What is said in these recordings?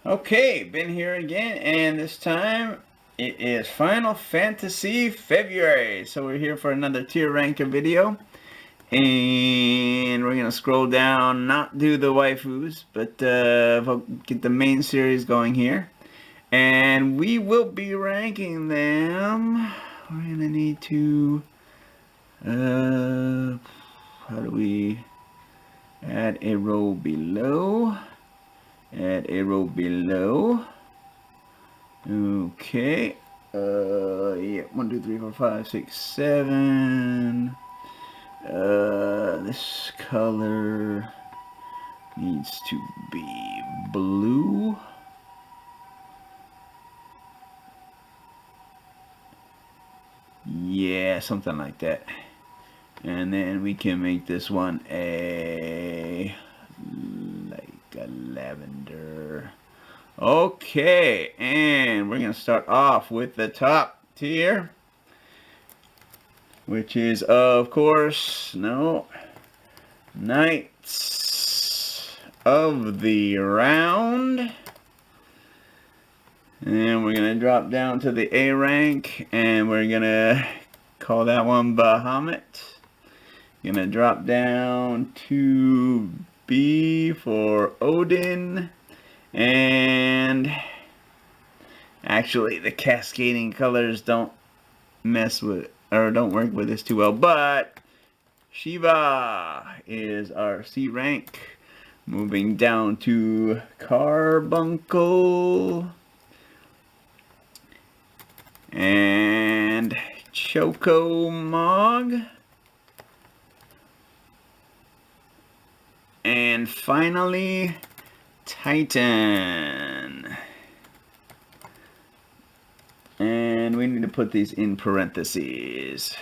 Okay, been here again, and this time it is Final Fantasy February. So we're here for another tier ranker video, and we're gonna scroll down, not do the waifus, but get the main series going here, and we will be ranking them. We're gonna need to, how do we add a row below? Add a row below. Okay. Yeah, 1, 2, 3, 4, 5, 6, 7. This color needs to be blue. Yeah, something like that. And then we can make this one a lavender. Okay, and we're gonna start off with the top tier, which is of course Knights of the Round, and we're gonna drop down to the A rank, and we're gonna call that one Bahamut. Gonna drop down to B for Odin. And actually the cascading colors don't work with this too well, but Shiva is our C rank. Moving down to Carbuncle and Chocomog. And finally, Titan. And we need to put these in parentheses.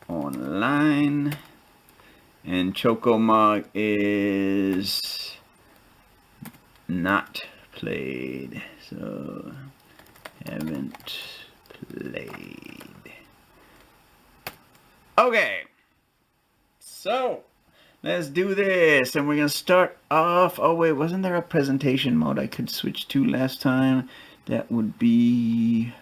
Online. And Chocomog is not played. So, haven't played. Okay. So, let's do this, and we're gonna start off. Oh wait, wasn't there a presentation mode I could switch to last time? That would be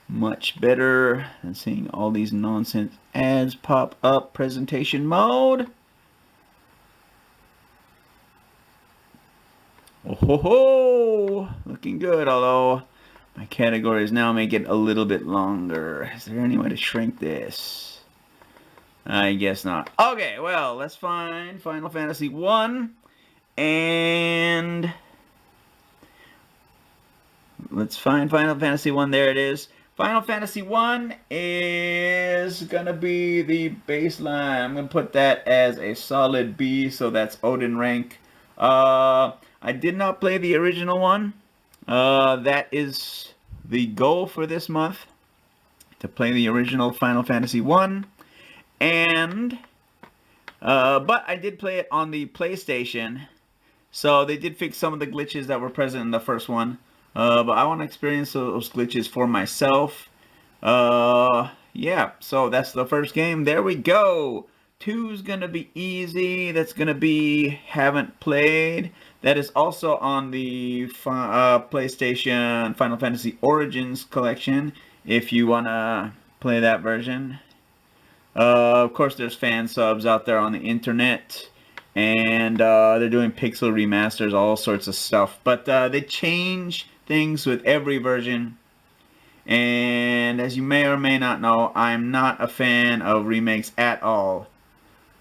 much better than seeing all these nonsense ads pop up. Presentation mode. Oh ho ho! Looking good, although my categories now make it a little bit longer. Is there any way to shrink this? I guess not. Okay, well, let's find Final Fantasy 1. And let's find Final Fantasy 1. There it is. Final Fantasy 1 is going to be the baseline. I'm going to put that as a solid B, so that's Odin rank. I did not play the original one. That is the goal for this month, to play the original Final Fantasy 1. And, but I did play it on the PlayStation, so they did fix some of the glitches that were present in the first one. But I want to experience those glitches for myself. Yeah, so that's the first game. There we go. 2's gonna be easy. That's gonna be haven't played. That is also on the PlayStation Final Fantasy Origins collection, if you wanna play that version. Of course, there's fan subs out there on the internet, and they're doing pixel remasters, all sorts of stuff. But they change things with every version. And as you may or may not know, I'm not a fan of remakes at all.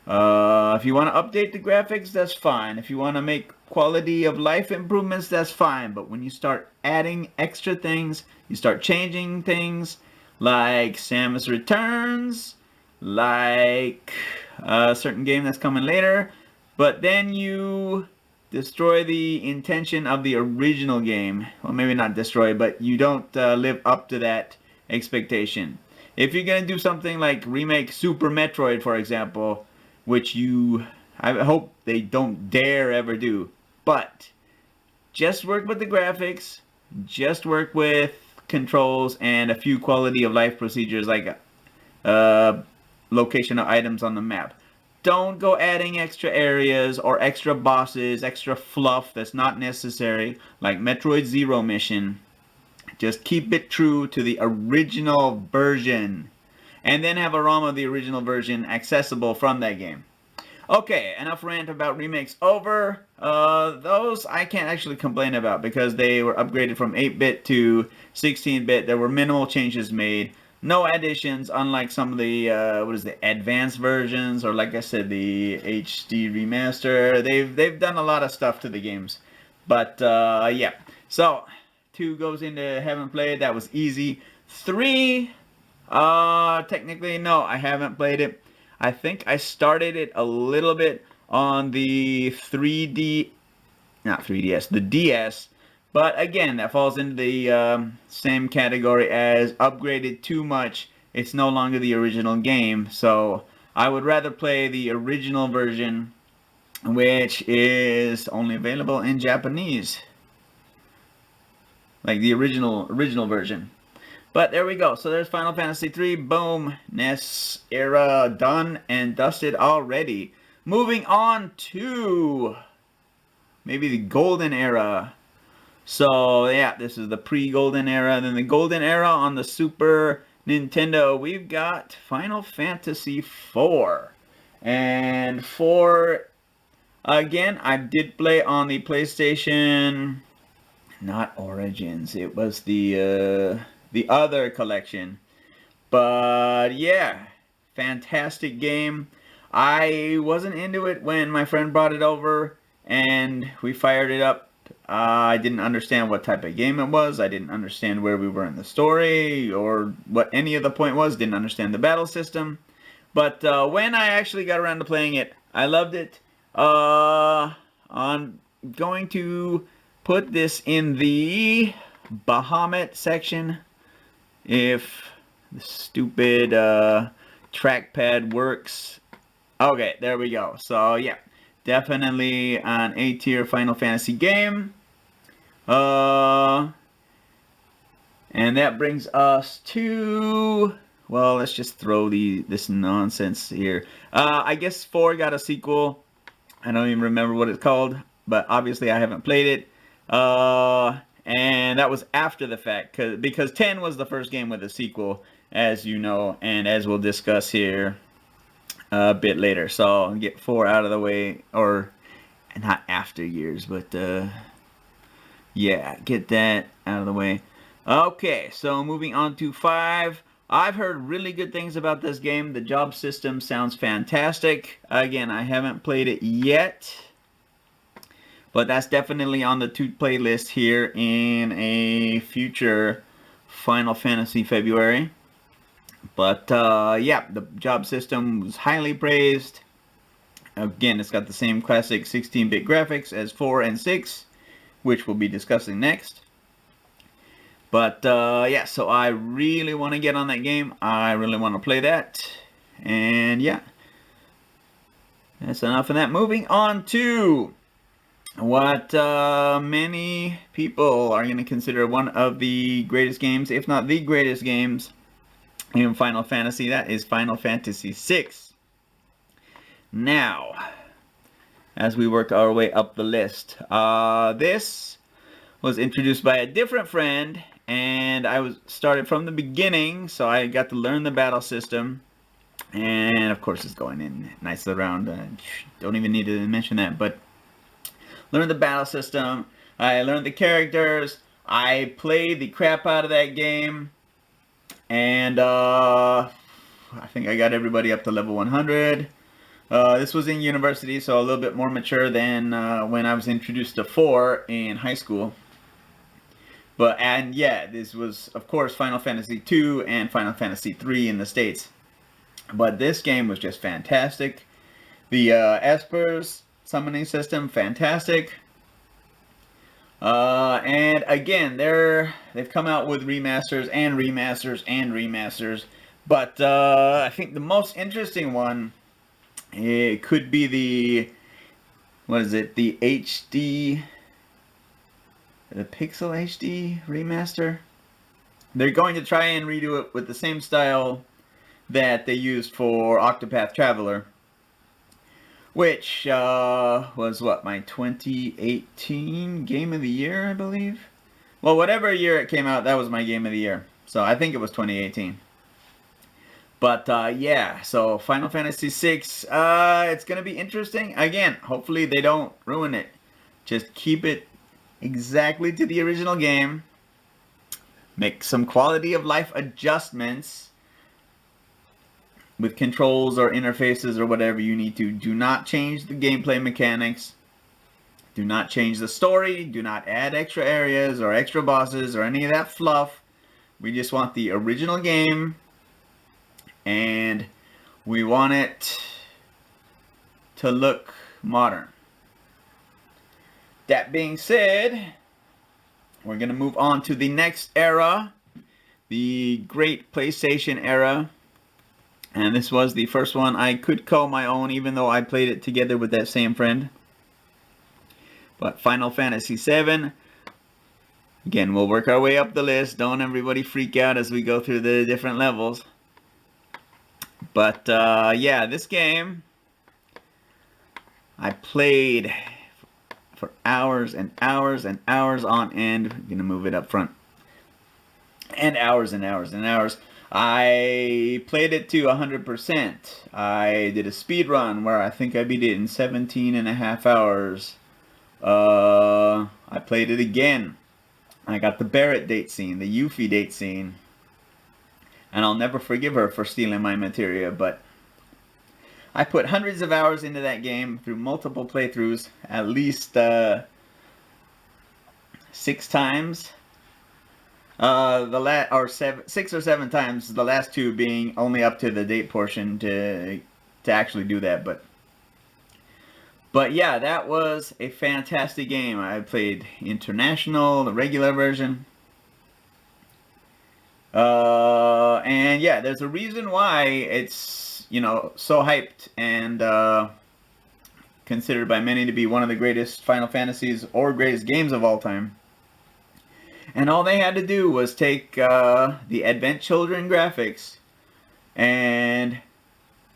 If you want to update the graphics, that's fine. If you want to make quality of life improvements, that's fine. But when you start adding extra things, you start changing things, like Samus Returns, like a certain game that's coming later, but then you destroy the intention of the original game. Well, maybe not destroy, but you don't live up to that expectation. If you're gonna do something like remake Super Metroid, for example, which I hope they don't dare ever do, but just work with the graphics, just work with controls and a few quality of life procedures, like location of items on the map. don't go adding extra areas or extra bosses, extra fluff that's not necessary, like Metroid Zero Mission. Just keep it true to the original version. And then have a ROM of the original version accessible from that game. Okay, enough rant about remakes over. Those I can't actually complain about because they were upgraded from 8-bit to 16-bit. There were minimal changes made. No additions, unlike some of the, advanced versions, or like I said, the HD remaster. They've done a lot of stuff to the games. But, yeah. So, 2 goes into haven't played. That was easy. 3, technically, no, I haven't played it. I think I started it a little bit on the 3D, not 3DS, the DS. But again, that falls into the same category as upgraded too much. It's no longer the original game. So I would rather play the original version, which is only available in Japanese. Like the original version. But there we go. So there's Final Fantasy 3. Boom. NES era done and dusted already. Moving on to maybe the Golden Era. So yeah, this is the pre-Golden Era. Then the Golden Era on the Super Nintendo. We've got Final Fantasy 4. And 4, again, I did play on the PlayStation. Not Origins. It was the other collection. But yeah, fantastic game. I wasn't into it when my friend brought it over and we fired it up. I didn't understand what type of game it was. I didn't understand where we were in the story or what any of the point was. Didn't understand the battle system. But when I actually got around to playing it, I loved it. I'm going to put this in the Bahamut section. If the stupid trackpad works. Okay, there we go. So yeah, definitely an A-tier Final Fantasy game. And that brings us to, well, let's just throw this nonsense here. I guess 4 got a sequel. I don't even remember what it's called, but obviously I haven't played it. And that was after the fact, because 10 was the first game with a sequel, as you know, and as we'll discuss here a bit later. So I'll get 4 out of the way, or not after years, but yeah, get that out of the way. Okay, so moving on to 5. I've heard really good things about this game. The job system sounds fantastic. Again, I haven't played it yet. But that's definitely on the to-play list here in a future Final Fantasy February. But yeah, the job system was highly praised. Again, it's got the same classic 16-bit graphics as 4 and 6, which we'll be discussing next. But yeah, so I really want to get on that game. I really want to play that. And yeah, that's enough of that. Moving on to what many people are going to consider one of the greatest games, if not the greatest games in Final Fantasy. That is Final Fantasy VI. Now, as we work our way up the list, this was introduced by a different friend, and I started from the beginning, so I got to learn the battle system. And of course, it's going in nicely around. Don't even need to mention that, but learned the battle system. I learned the characters. I played the crap out of that game. And I think I got everybody up to level 100. This was in university, so a little bit more mature than when I was introduced to 4 in high school. And yeah, this was, of course, Final Fantasy 2 and Final Fantasy 3 in the States. But this game was just fantastic. The Espers summoning system, fantastic. And again, they've come out with remasters and remasters and remasters. But I think the most interesting one, it could be the, what is it, the HD, the Pixel HD remaster. They're going to try and redo it with the same style that they used for Octopath Traveler. which was what, my 2018 game of the year, I believe. Well, whatever year it came out, that was my game of the year. So I think it was 2018. But yeah, so Final Fantasy VI, it's gonna be interesting. Again, hopefully they don't ruin it. Just keep it exactly to the original game. Make some quality of life adjustments with controls or interfaces or whatever you need to. Do not change the gameplay mechanics. Do not change the story. Do not add extra areas or extra bosses or any of that fluff. We just want the original game, and we want it to look modern. That being said, we're going to move on to the next era, the great PlayStation era. And this was the first one I could call my own, even though I played it together with that same friend. But Final Fantasy VII. Again, we'll work our way up the list. Don't everybody freak out as we go through the different levels. But yeah, this game I played for hours and hours and hours on end. I'm gonna move it up front. And hours and hours and hours. I played it to 100%. I did a speed run where I think I beat it in 17 and a half hours. I played it again. I got the Barrett date scene, the Yuffie date scene. And I'll never forgive her for stealing my materia, but I put hundreds of hours into that game through multiple playthroughs, at least 6 times. Six or seven times, the last 2 being only up to the date portion to actually do that. But yeah, that was a fantastic game. I played International, the regular version. And yeah, there's a reason why it's, you know, so hyped and considered by many to be one of the greatest Final Fantasies or greatest games of all time. And all they had to do was take the Advent Children graphics and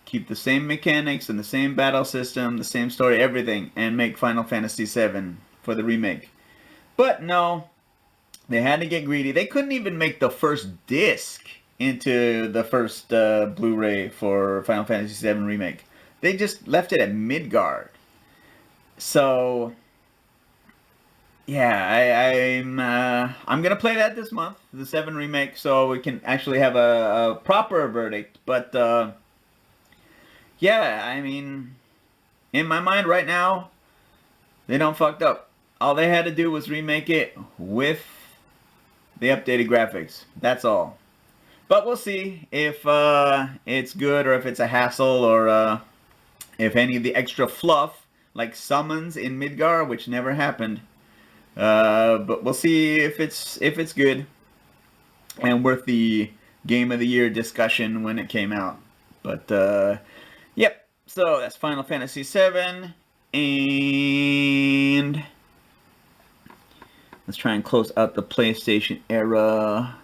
keep the same mechanics and the same battle system, the same story, everything, and make Final Fantasy VII for the remake. But no, they had to get greedy. They couldn't even make the first disc into the first Blu-ray for Final Fantasy VII Remake. They just left it at Midgard. So yeah, I'm gonna play that this month, the 7 remake, so we can actually have a proper verdict. But yeah, I mean, in my mind right now, they don't fucked up. All they had to do was remake it with the updated graphics. That's all. But we'll see if it's good or if it's a hassle or if any of the extra fluff, like summons in Midgar, which never happened. But we'll see if it's good and worth the Game of the Year discussion when it came out. But yep. So that's Final Fantasy VII, and let's try and close out the PlayStation era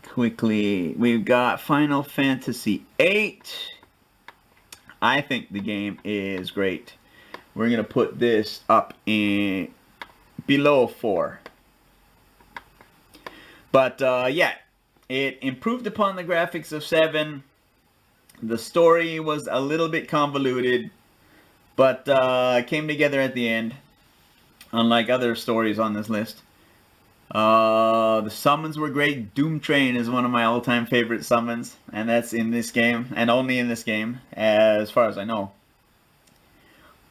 quickly. We've got Final Fantasy VIII. I think the game is great. We're gonna put this up in below 4. But yeah, it improved upon the graphics of 7. The story was a little bit convoluted, but came together at the end, unlike other stories on this list. The summons were great. Doom Train is one of my all-time favorite summons, and that's in this game, and only in this game, as far as I know.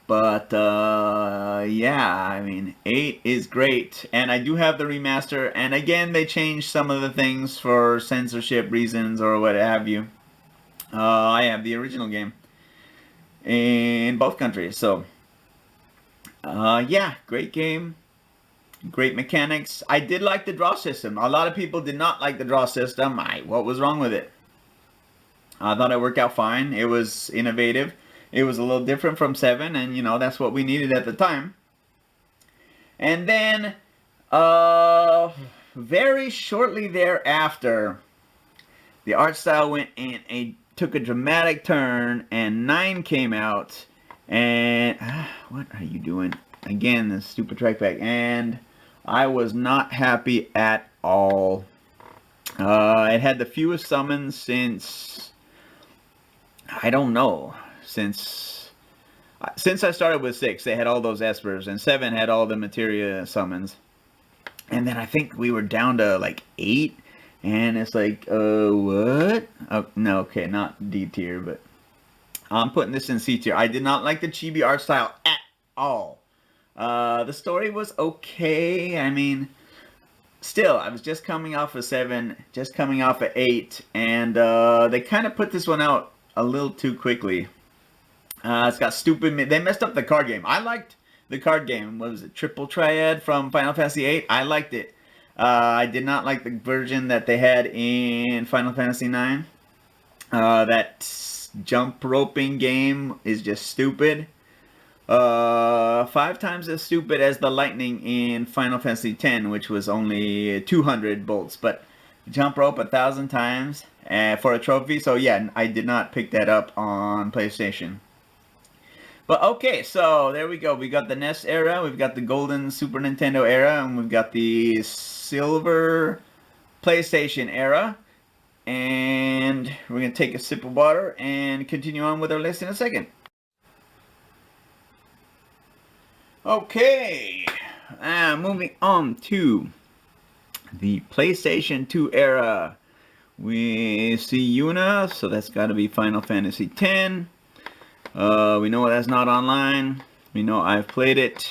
But yeah, I mean, 8 is great, and I do have the remaster, and again, they changed some of the things for censorship reasons or what have you. I have the original game in both countries, so yeah, great game, great mechanics. I did like the draw system. A lot of people did not like the draw system. What was wrong with it? I thought it worked out fine. It was innovative. It was a little different from 7, and you know, that's what we needed at the time. And then very shortly thereafter, the art style went in a took a dramatic turn, and 9 came out, and what are you doing? Again, this stupid trackback, and I was not happy at all. It had the fewest summons since, I don't know, since I started with 6, they had all those espers, and 7 had all the materia summons. And then I think we were down to like 8, and it's like, what? Oh, no, okay, not D tier, but I'm putting this in C tier. I did not like the chibi art style at all. The story was okay. I mean, still, I was just coming off of 7, just coming off of 8, and they kind of put this one out a little too quickly. It's got stupid. They messed up the card game. I liked the card game. What was it? Triple Triad from Final Fantasy VIII. I liked it. I did not like the version that they had in Final Fantasy IX. That jump roping game is just stupid. 5 times as stupid as the lightning in Final Fantasy X, which was only 200 bolts. But jump rope 1,000 times for a trophy. So yeah, I did not pick that up on PlayStation. But okay, so there we go. We got the NES era, we've got the golden Super Nintendo era, and we've got the silver PlayStation era. And we're going to take a sip of water and continue on with our list in a second. Okay, moving on to the PlayStation 2 era. We see Yuna, so that's got to be Final Fantasy X. We know that's not online. We know I've played it.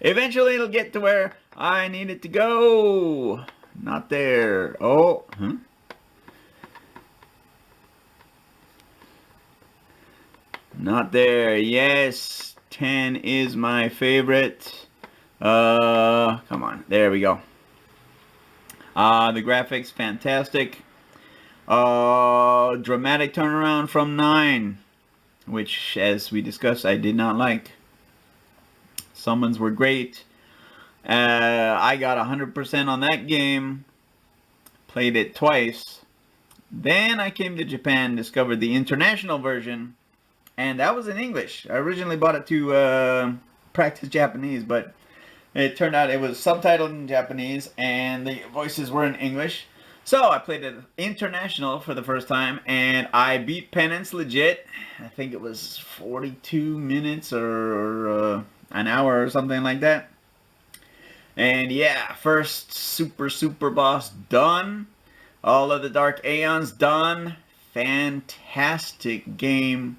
Eventually it'll get to where I need it to go. Not there. Oh, Not there. Yes, 10 is my favorite. Come on. There we go. The graphics, fantastic. Dramatic turnaround from 9, which, as we discussed, I did not like. Summons were great. I got 100% on that game. Played it twice. Then I came to Japan, discovered the international version, and that was in English. I originally bought it to practice Japanese, but it turned out it was subtitled in Japanese, and the voices were in English. So I played it international for the first time, and I beat Penance legit. I think it was 42 minutes or an hour or something like that. And yeah, first super boss done. All of the Dark Aeons done. Fantastic game.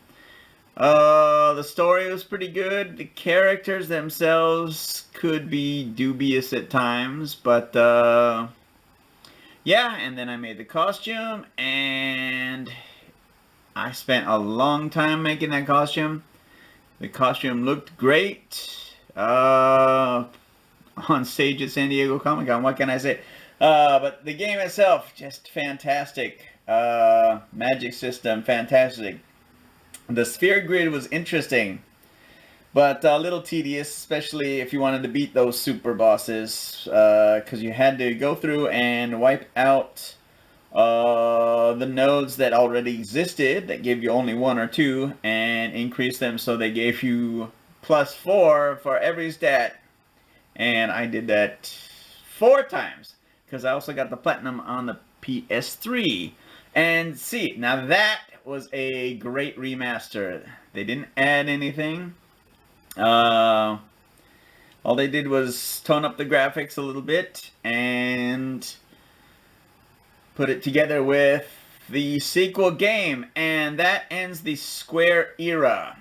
The story was pretty good. The characters themselves could be dubious at times, but yeah, and then I made the costume, and I spent a long time making that costume. The costume looked great on stage at San Diego Comic-Con. What can I say? But the game itself, just fantastic. Magic system, fantastic. The sphere grid was interesting, but a little tedious, especially if you wanted to beat those super bosses, because you had to go through and wipe out the nodes that already existed, that gave you only 1 or 2, and increase them so they gave you +4 for every stat. And I did that 4 times, because I also got the platinum on the PS3. And see, now that was a great remaster. They didn't add anything. All they did was tone up the graphics a little bit and put it together with the sequel game, and that ends the Square era.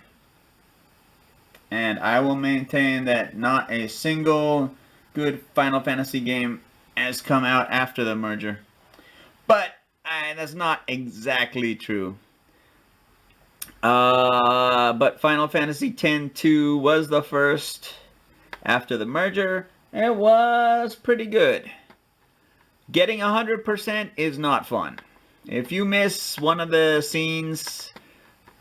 And I will maintain that not a single good Final Fantasy game has come out after the merger. But that's not exactly true. But Final Fantasy X-2 was the first after the merger. It was pretty good. Getting 100% is not fun. If you miss one of the scenes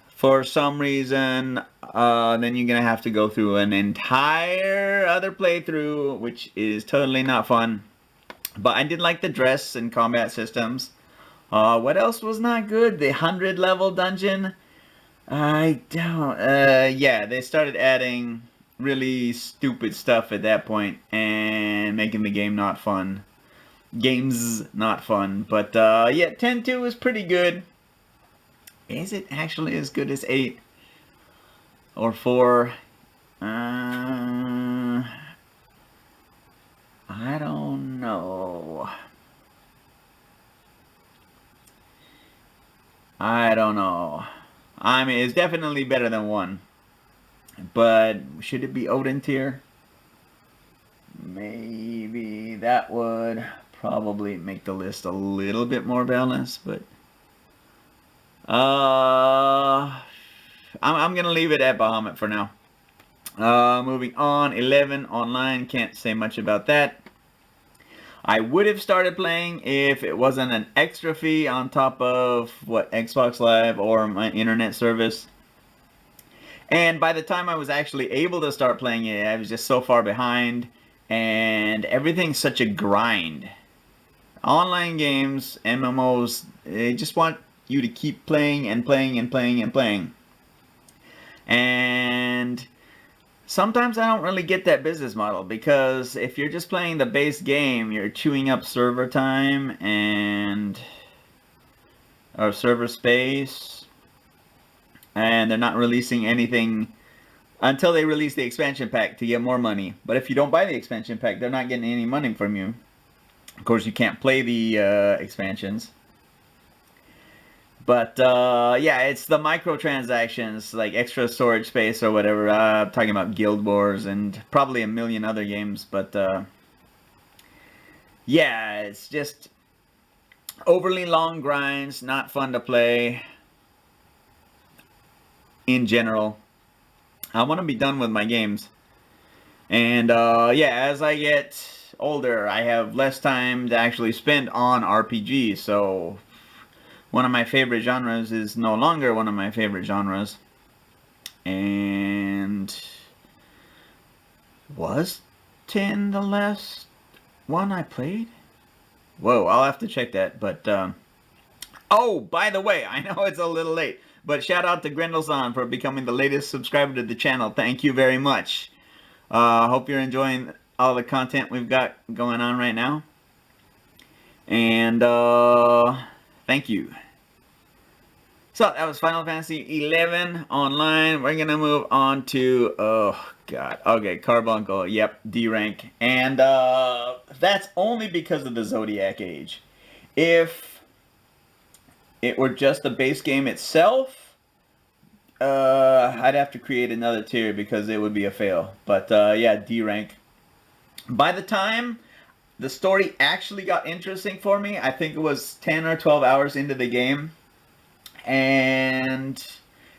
for some reason, then you're going to have to go through an entire other playthrough, which is totally not fun. But I did like the dress and combat systems. What else was not good? The 100 level dungeon. I don't. Yeah, they started adding really stupid stuff at that point and making the game not fun. Games not fun. But yeah, 10.2 is pretty good. Is it actually as good as 8 or 4? I don't know. I don't know. I mean, it's definitely better than 1. But should it be Odin tier? Maybe that would probably make the list a little bit more balanced, but I'm gonna leave it at Bahamut for now. Moving on, 11 online, can't say much about that. I would have started playing if it wasn't an extra fee on top of what Xbox Live or my internet service. And by the time I was actually able to start playing it, I was just so far behind, and everything's such a grind. Online games, MMOs, they just want you to keep playing and playing and playing and playing. And sometimes I don't really get that business model, because if you're just playing the base game, you're chewing up server time or server space, and they're not releasing anything until they release the expansion pack to get more money. But if you don't buy the expansion pack, they're not getting any money from you. Of course, you can't play the expansions. But yeah, it's the microtransactions, like extra storage space or whatever. I'm talking about Guild Wars and probably a million other games. But yeah, it's just overly long grinds, not fun to play in general. I want to be done with my games. And yeah, as I get older, I have less time to actually spend on RPGs. So one of my favorite genres is no longer one of my favorite genres. And was 10 the last one I played? Whoa, I'll have to check that. But oh, by the way, I know it's a little late, but shout out to Grendelson for becoming the latest subscriber to the channel. Thank you very much. Hope you're enjoying all the content we've got going on right now. And thank you. So that was Final Fantasy 11 online. We're gonna move on to, oh god, okay, Carbuncle. Yep, D rank, and that's only because of the Zodiac Age. If it were just the base game itself, I'd have to create another tier because it would be a fail. But yeah, D rank. By the time the story actually got interesting for me, I think it was 10 or 12 hours into the game. And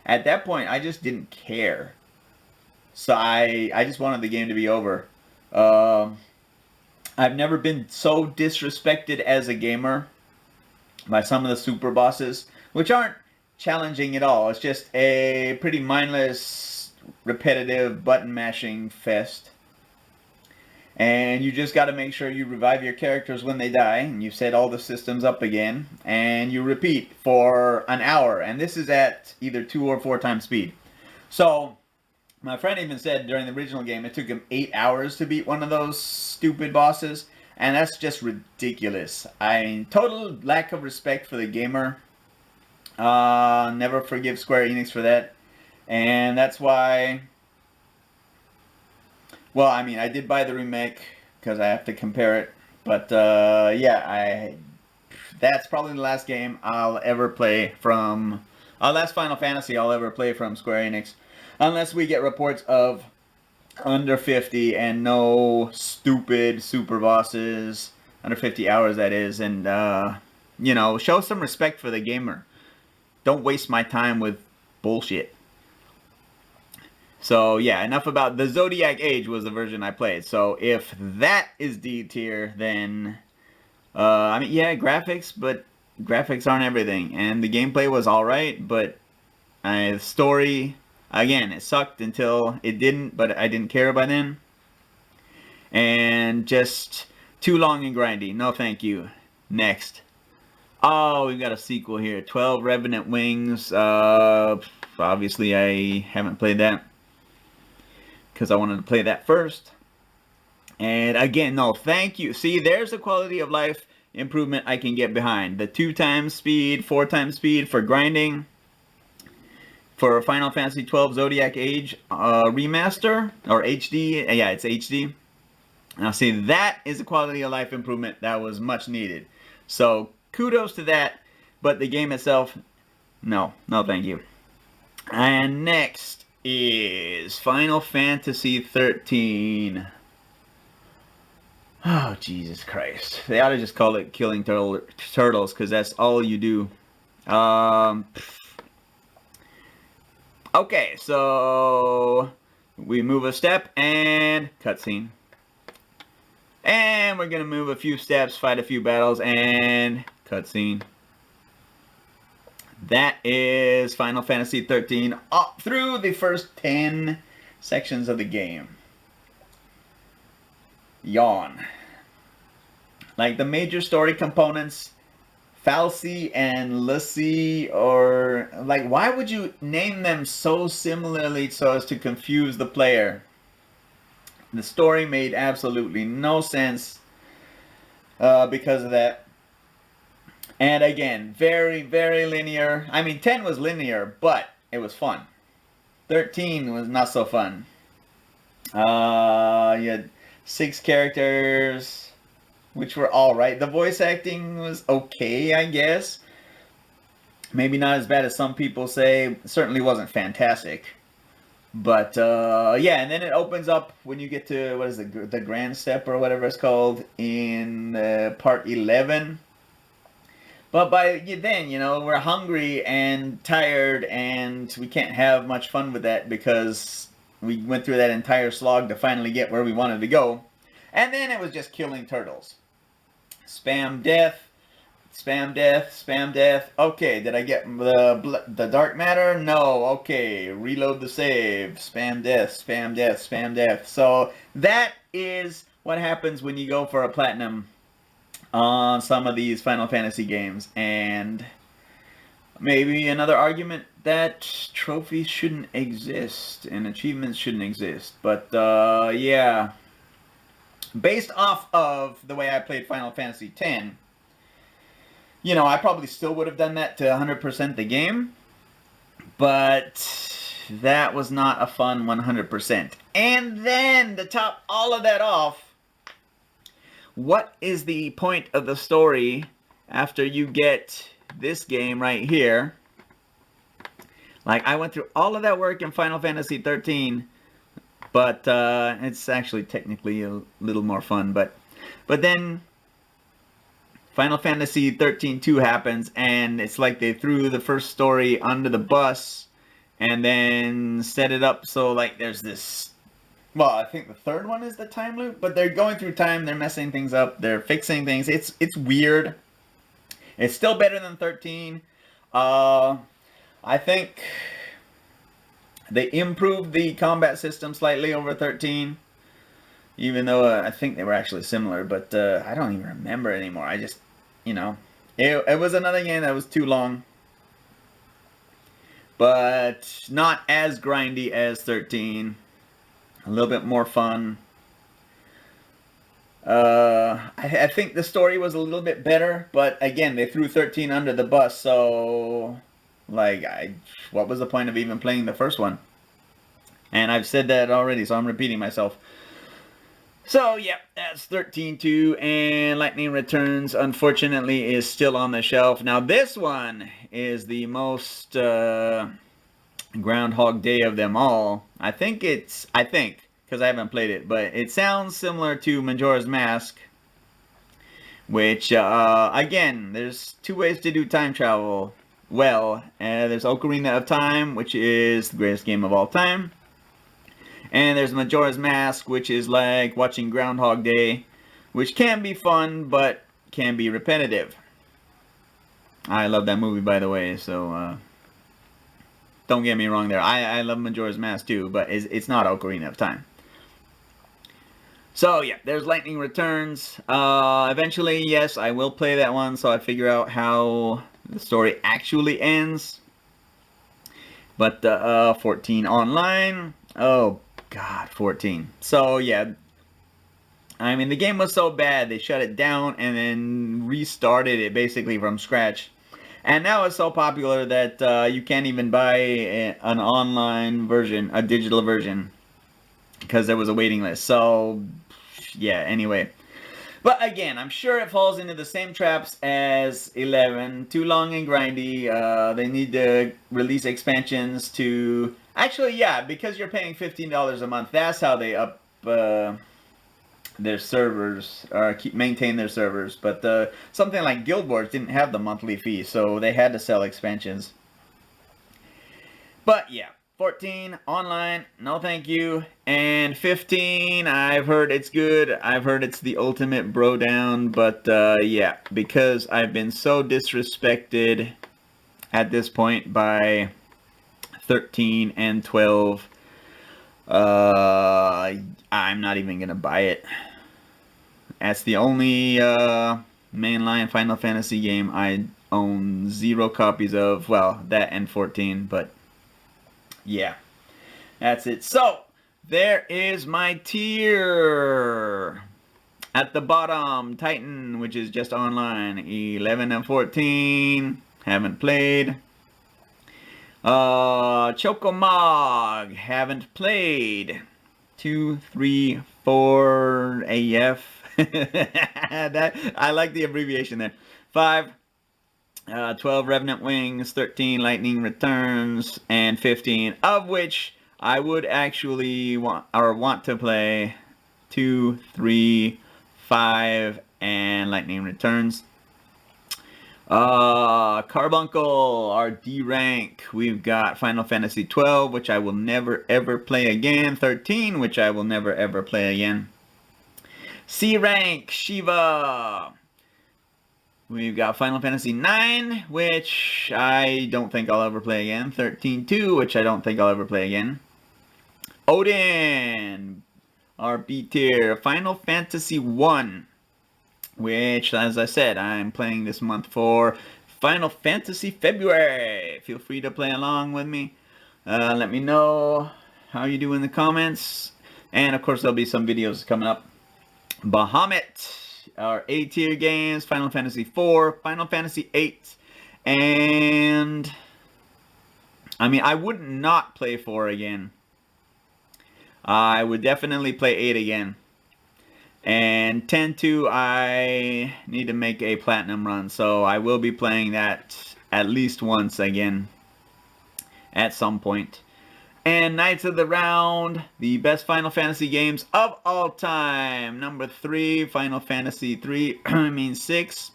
at that point, I just didn't care. So I just wanted the game to be over. I've never been so disrespected as a gamer by some of the super bosses, which aren't challenging at all. It's just a pretty mindless, repetitive button mashing fest. And you just got to make sure you revive your characters when they die, and you set all the systems up again, and you repeat for an hour. And this is at either 2 or 4 times speed. So my friend even said during the original game it took him 8 hours to beat one of those stupid bosses, and that's just ridiculous. I mean, total lack of respect for the gamer. Never forgive Square Enix for that. And that's why, well, I mean, I did buy the remake because I have to compare it. But yeah, that's probably the last game I'll ever play from, last Final Fantasy I'll ever play from Square Enix. Unless we get reports of under 50 and no stupid super bosses, under 50 hours that is, and you know, show some respect for the gamer. Don't waste my time with bullshit. So yeah, enough about the Zodiac Age was the version I played. So if that is D tier, then I mean, yeah, graphics, but graphics aren't everything, and the gameplay was all right, but the story, again, it sucked until it didn't, but I didn't care by then. And just Too long and grindy. No thank you. Next. Oh, we've got a sequel here. 12 Revenant Wings. Obviously, I haven't played that because I wanted to play that first. And again, no, thank you. See, there's a quality of life improvement I can get behind. The 2 times speed, 4 times speed for grinding. For Final Fantasy XII Zodiac Age remaster or HD. Yeah, it's HD. Now, see, that is a quality of life improvement that was much needed. So, kudos to that. But the game itself, no, thank you. And next is Final Fantasy XIII. Oh, Jesus Christ. They ought to just call it Killing Turtles, because that's all you do. Okay, so we move a step and cutscene. And we're going to move a few steps, fight a few battles, and cutscene. That is Final Fantasy XIII up through the first 10 sections of the game. Yawn. Like the major story components, Falsey and Lucy, or like, why would you name them so similarly so as to confuse the player? The story made absolutely no sense because of that. And again, very, very linear. I mean, 10 was linear, but it was fun. 13 was not so fun. You had 6 characters, which were alright. The voice acting was okay, I guess. Maybe not as bad as some people say. It certainly wasn't fantastic. But, yeah, and then it opens up when you get to, what is it, the Grand Step or whatever it's called in part 11. But by then, you know, we're hungry and tired and we can't have much fun with that because we went through that entire slog to finally get where we wanted to go. And then it was just killing turtles. Spam death, spam death, spam death. Okay, did I get the dark matter? No. Okay, reload the save. Spam death, spam death, spam death. So that is what happens when you go for a platinum on some of these Final Fantasy games. And maybe another argument that trophies shouldn't exist and achievements shouldn't exist. But yeah, based off of the way I played Final Fantasy X, you know, I probably still would have done that to 100% the game, but that was not a fun 100%. And then to top all of that off, what is the point of the story after you get this game right here? Like, I went through all of that work in Final Fantasy XIII, but it's actually technically a little more fun. But then Final Fantasy XIII 2 happens, and it's like they threw the first story under the bus and then set it up so, like, there's this... Well, I think the third one is the time loop, but they're going through time, they're messing things up, they're fixing things. It's weird. It's still better than 13. I think they improved the combat system slightly over 13, even though I think they were actually similar, but I don't even remember anymore. I just, you know, it was another game that was too long, but not as grindy as 13. A little bit more fun. I think the story was a little bit better, but again, they threw 13 under the bus, so like, what was the point of even playing the first one? And I've said that already, so I'm repeating myself. So, yeah, that's 13-2, and Lightning Returns, unfortunately, is still on the shelf. Now, this one is the most Groundhog Day of them all. I think, because I haven't played it, but it sounds similar to Majora's Mask, which, again, there's 2 ways to do time travel well. There's Ocarina of Time, which is the greatest game of all time. And there's Majora's Mask, which is like watching Groundhog Day, which can be fun, but can be repetitive. I love that movie, by the way, so don't get me wrong there. I love Majora's Mask too, but it's not Ocarina of Time. So yeah, there's Lightning Returns. Eventually, yes, I will play that one, so I figure out how the story actually ends. But 14 online. Oh God, 14. So yeah, I mean the game was so bad they shut it down and then restarted it basically from scratch. And now it's so popular that you can't even buy an online version, a digital version, because there was a waiting list. So yeah, anyway. But again, I'm sure it falls into the same traps as 11. Too long and grindy. They need to release expansions to... Actually, yeah, because you're paying $15 a month, that's how they up their servers, or maintain their servers. But something like Guild Wars didn't have the monthly fee, so they had to sell expansions. But yeah. 14, online, no thank you. And 15, I've heard it's good. I've heard it's the ultimate bro down. But yeah, because I've been so disrespected at this point by 13 and 12, I'm not even going to buy it. That's the only mainline Final Fantasy game I own 0 copies of. Well, that and 14, but... yeah, that's it. So, there is my tier. At the bottom, Titan, which is just online. 11 and 14, haven't played. Chocomog, haven't played. 2, 3, 4, AF. I like the abbreviation there. 5. 12 Revenant Wings, 13 Lightning Returns, and 15, of which I would actually want to play 2, 3, 5, and Lightning Returns. Carbuncle, our D rank. We've got Final Fantasy 12, which I will never ever play again. 13, which I will never ever play again. C rank, Shiva. We've got Final Fantasy 9, which I don't think I'll ever play again. 13-2, which I don't think I'll ever play again. Odin, our B tier. Final Fantasy 1, which, as I said, I'm playing this month for Final Fantasy February. Feel free to play along with me. Let me know how you do in the comments. And, of course, there'll be some videos coming up. Bahamut. Our A tier games, Final Fantasy 4, Final Fantasy 8, and I mean, I would not play 4 again. I would definitely play 8 again. And 10-2, I need to make a platinum run, so I will be playing that at least once again at some point. And Knights of the Round, the best Final Fantasy games of all time. Number 3, Final Fantasy 3, I mean 6,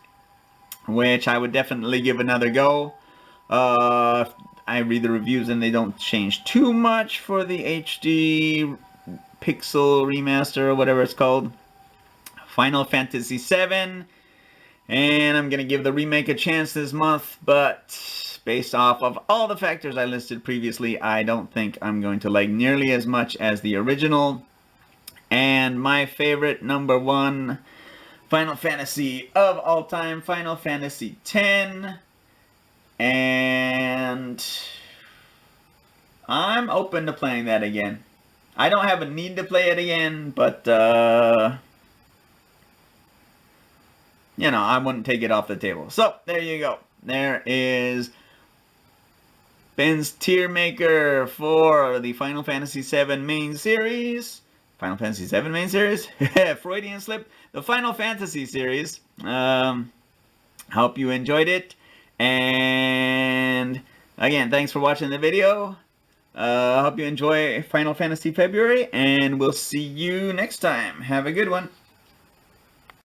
which I would definitely give another go. I read the reviews and they don't change too much for the HD Pixel Remaster or whatever it's called. Final Fantasy 7, and I'm going to give the remake a chance this month, but... based off of all the factors I listed previously, I don't think I'm going to like nearly as much as the original. And my favorite number 1 Final Fantasy of all time, Final Fantasy X. And I'm open to playing that again. I don't have a need to play it again, but you know, I wouldn't take it off the table. So, there you go. There is Ben's tier maker for the Final Fantasy VII main series. Final Fantasy VII main series? Freudian slip. The Final Fantasy series. Hope you enjoyed it. And again, thanks for watching the video. Hope you enjoy Final Fantasy February. And we'll see you next time. Have a good one.